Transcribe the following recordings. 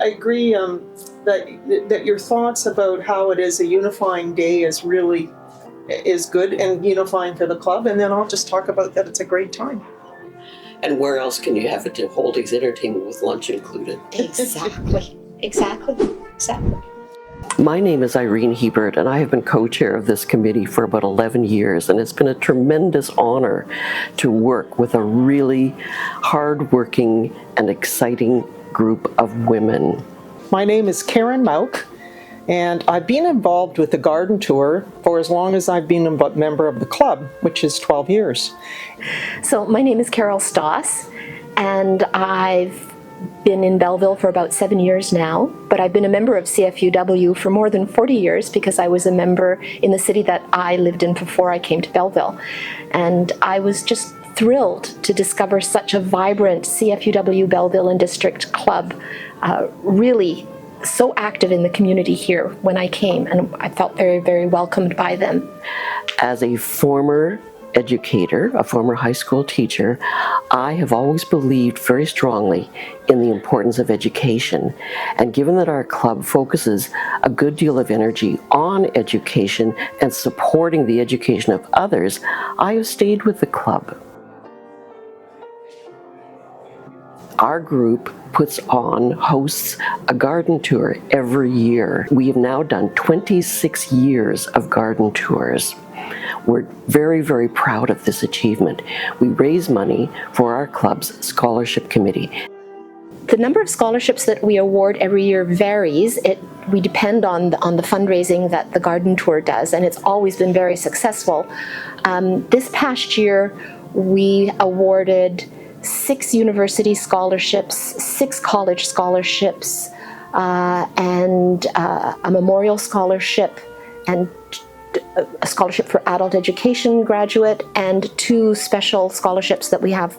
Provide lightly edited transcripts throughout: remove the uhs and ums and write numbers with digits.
I agree that your thoughts about how it is a unifying day is good and unifying for the club, and then I'll just talk about that it's a great time. And where else can you have it to hold these entertainment with lunch included? Exactly. My name is Irene Hebert, and I have been co-chair of this committee for about 11 years, and it's been a tremendous honor to work with a really hard-working and exciting group of women. My name is Karen Mauk, and I've been involved with the garden tour for as long as I've been a member of the club, which is 12 years. So my name is Carol Stoss, and I've been in Belleville for about 7 years now, but I've been a member of CFUW for more than 40 years because I was a member in the city that I lived in before I came to Belleville. And I was just thrilled to discover such a vibrant CFUW Belleville and District Club, really so active in the community here when I came, and I felt very, very welcomed by them. As a former educator, a former high school teacher, I have always believed very strongly in the importance of education. And given that our club focuses a good deal of energy on education and supporting the education of others, I have stayed with the club. Our group hosts a garden tour every year. We have now done 26 years of garden tours. We're very, very proud of this achievement. We raise money for our club's scholarship committee. The number of scholarships that we award every year varies. We depend on the fundraising that the garden tour does, and it's always been very successful. This past year, we awarded 6 university scholarships, 6 college scholarships, and a memorial scholarship, and a scholarship for adult education graduate, and 2 special scholarships that we have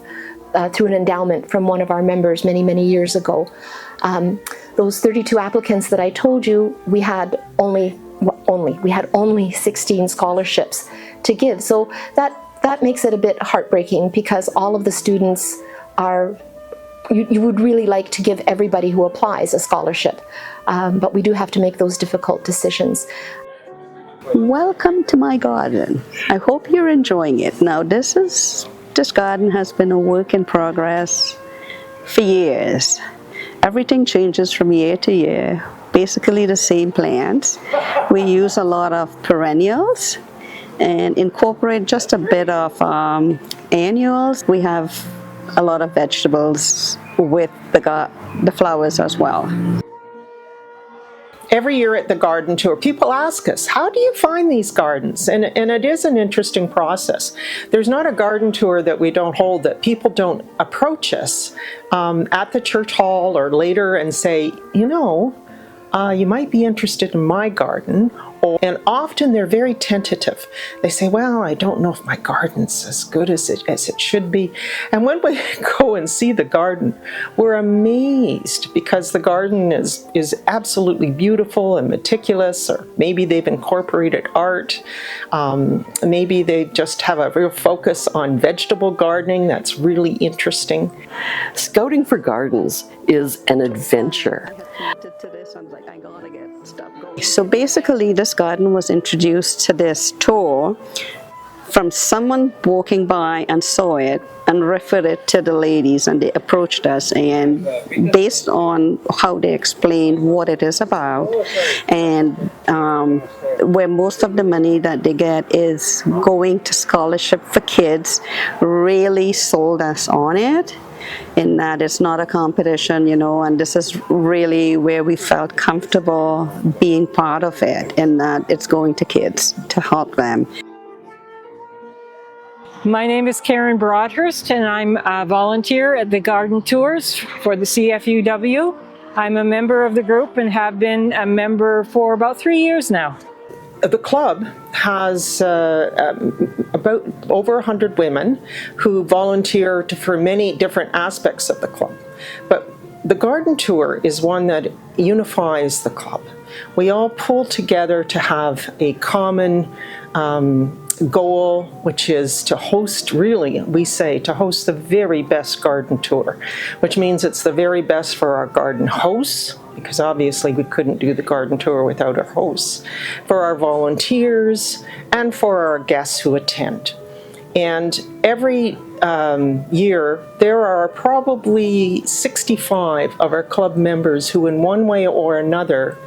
through an endowment from one of our members many, many years ago. Those 32 applicants that I told you, we had only 16 scholarships to give. So that makes it a bit heartbreaking because all of the students you would really like to give everybody who applies a scholarship, but we do have to make those difficult decisions. Welcome to my garden. I hope you're enjoying it. Now this garden has been a work in progress for years. Everything changes from year to year. Basically the same plants. We use a lot of perennials and incorporate just a bit of annuals. We have a lot of vegetables with the flowers as well. Every year at the garden tour, people ask us, how do you find these gardens? And it is an interesting process. There's not a garden tour that we don't hold that people don't approach us at the church hall or later and say, you might be interested in my garden. And often they're very tentative. They say, well, I don't know if my garden's as good as it should be. And when we go and see the garden, we're amazed because the garden is absolutely beautiful and meticulous, or maybe they've incorporated art. Maybe they just have a real focus on vegetable gardening that's really interesting. Scouting for gardens is an adventure. So basically this garden was introduced to this tour from someone walking by and saw it and referred it to the ladies, and they approached us, and based on how they explained what it is about and where most of the money that they get is going to scholarship for kids, really sold us on it. In that it's not a competition, and this is really where we felt comfortable being part of it, in that it's going to kids to help them. My name is Karen Broadhurst, and I'm a volunteer at the garden tours for the CFUW. I'm a member of the group and have been a member for about 3 years now. The club has about over 100 women who volunteer for many different aspects of the club. But the garden tour is one that unifies the club. We all pull together to have a common goal, which is to host, we say, to host the very best garden tour, which means it's the very best for our garden hosts, because obviously we couldn't do the garden tour without our hosts, for our volunteers, and for our guests who attend. And every year, there are probably 65 of our club members who in one way or another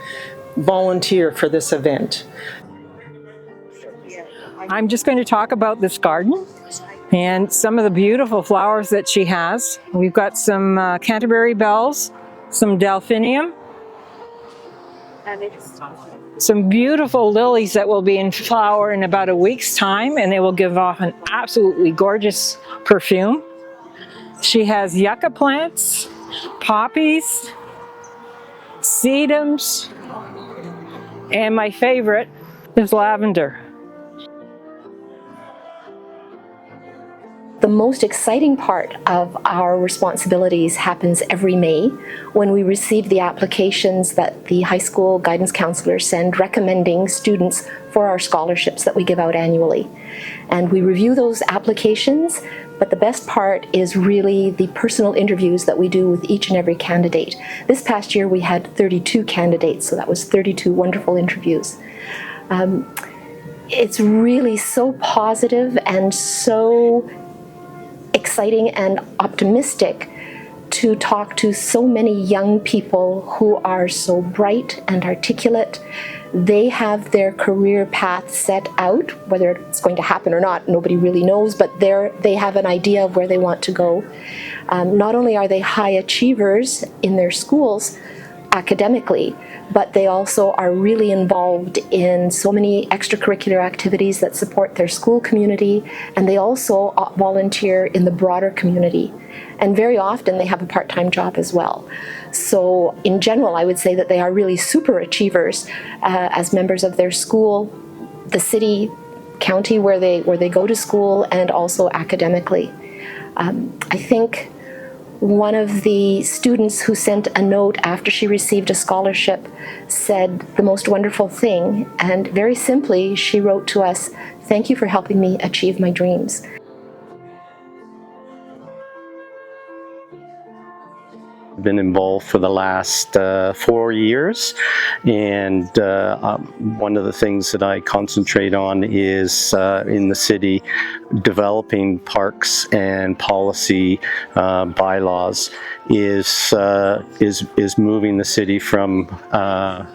volunteer for this event. I'm just going to talk about this garden and some of the beautiful flowers that she has. We've got some Canterbury bells, some delphinium, some beautiful lilies that will be in flower in about a week's time, and they will give off an absolutely gorgeous perfume. She has yucca plants, poppies, sedums, and my favorite is lavender. The most exciting part of our responsibilities happens every May when we receive the applications that the high school guidance counselors send recommending students for our scholarships that we give out annually. And we review those applications, but the best part is really the personal interviews that we do with each and every candidate. This past year we had 32 candidates, so that was 32 wonderful interviews. It's really so positive and so exciting and optimistic to talk to so many young people who are so bright and articulate. They have their career path set out, whether it's going to happen or not, nobody really knows, but they have an idea of where they want to go. Not only are they high achievers in their schools academically, but they also are really involved in so many extracurricular activities that support their school community, and they also volunteer in the broader community. And very often they have a part-time job as well. So in general, I would say that they are really super achievers as members of their school, the city, county where they go to school, and also academically. I think one of the students who sent a note after she received a scholarship said the most wonderful thing, and very simply she wrote to us, "Thank you for helping me achieve my dreams." Been involved for the last 4 years, and one of the things that I concentrate on is in the city developing parks and policy bylaws is moving the city from a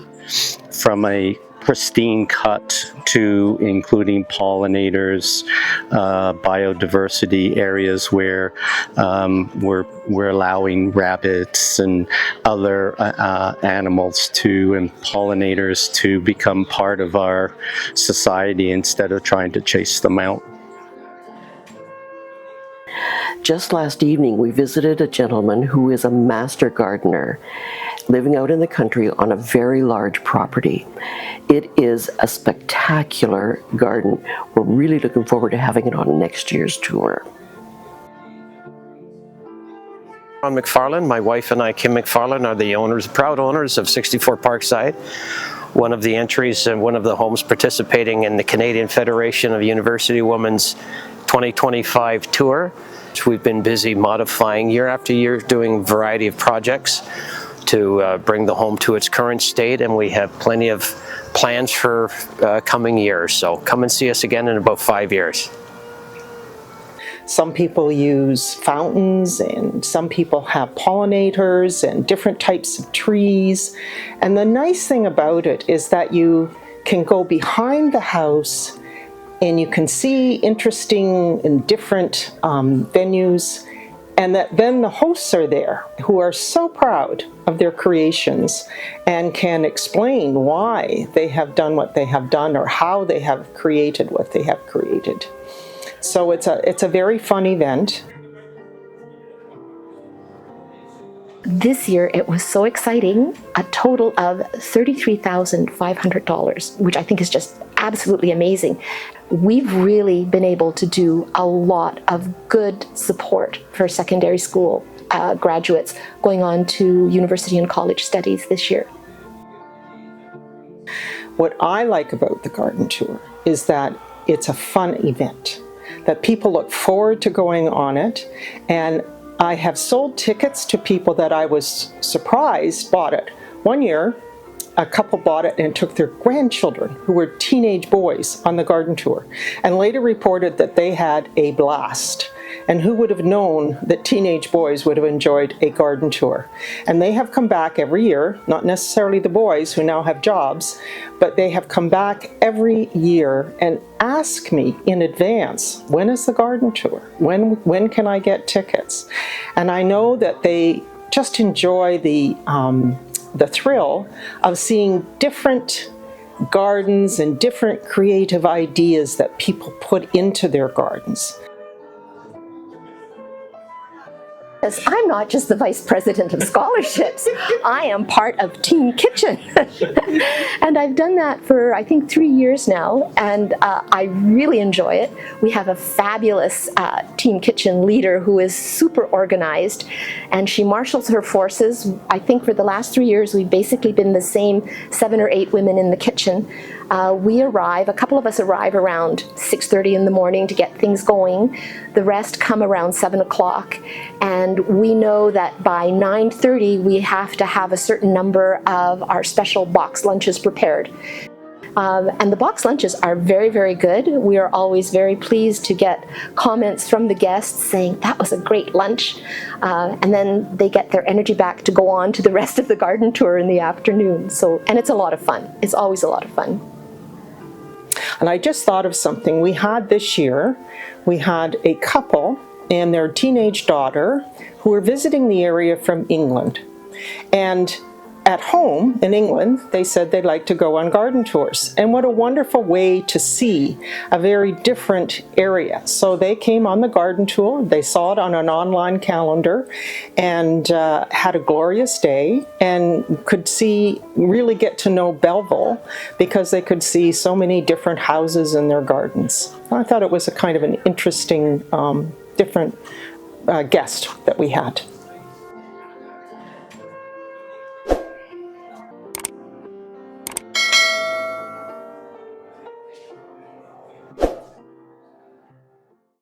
pristine cut to including pollinators, biodiversity areas where we're allowing rabbits and other animals and pollinators to become part of our society instead of trying to chase them out. Just last evening, we visited a gentleman who is a master gardener, living out in the country on a very large property. It is a spectacular garden. We're really looking forward to having it on next year's tour. I'm McFarlane. My wife and I, Kim McFarlane, are the proud owners of 64 Parkside, one of the entries and one of the homes participating in the Canadian Federation of University Women's 2025 tour. We've been busy modifying year after year, doing a variety of projects to bring the home to its current state, and we have plenty of plans for coming years. So come and see us again in about 5 years. Some people use fountains, and some people have pollinators and different types of trees. And the nice thing about it is that you can go behind the house and you can see interesting and different venues, and that then the hosts are there who are so proud of their creations and can explain why they have done what they have done or how they have created what they have created. So it's a very fun event. This year it was so exciting, a total of $33,500, which I think is just absolutely amazing. We've really been able to do a lot of good support for secondary school graduates going on to university and college studies this year. What I like about the garden tour is that it's a fun event, that people look forward to going on it, and I have sold tickets to people that I was surprised bought it One year, a couple bought it and took their grandchildren, who were teenage boys, on the garden tour, and later reported that they had a blast. And who would have known that teenage boys would have enjoyed a garden tour? And they have come back every year, not necessarily the boys who now have jobs, but they have come back every year and ask me in advance, when is the garden tour? When can I get tickets? And I know that they just enjoy the thrill of seeing different gardens and different creative ideas that people put into their gardens. I'm not just the vice president of scholarships. I am part of Team Kitchen. And I've done that for, I think, 3 years now, and I really enjoy it. We have a fabulous Team Kitchen leader who is super organized, and she marshals her forces. I think for the last 3 years, we've basically been the same 7 or 8 women in the kitchen. We arrive, a couple of us arrive around 6:30 in the morning to get things going. The rest come around 7 o'clock, and we know that by 9:30 we have to have a certain number of our special box lunches prepared. And the box lunches are very, very good. We are always very pleased to get comments from the guests saying, that was a great lunch. And then they get their energy back to go on to the rest of the garden tour in the afternoon. And it's a lot of fun. It's always a lot of fun. And I just thought of something we had this year. We had a couple and their teenage daughter who were visiting the area from England. And at home in England, they said they'd like to go on garden tours. And what a wonderful way to see a very different area. So they came on the garden tour, they saw it on an online calendar, and had a glorious day, and could really get to know Belleville because they could see so many different houses in their gardens. I thought it was a kind of an interesting, different guest that we had.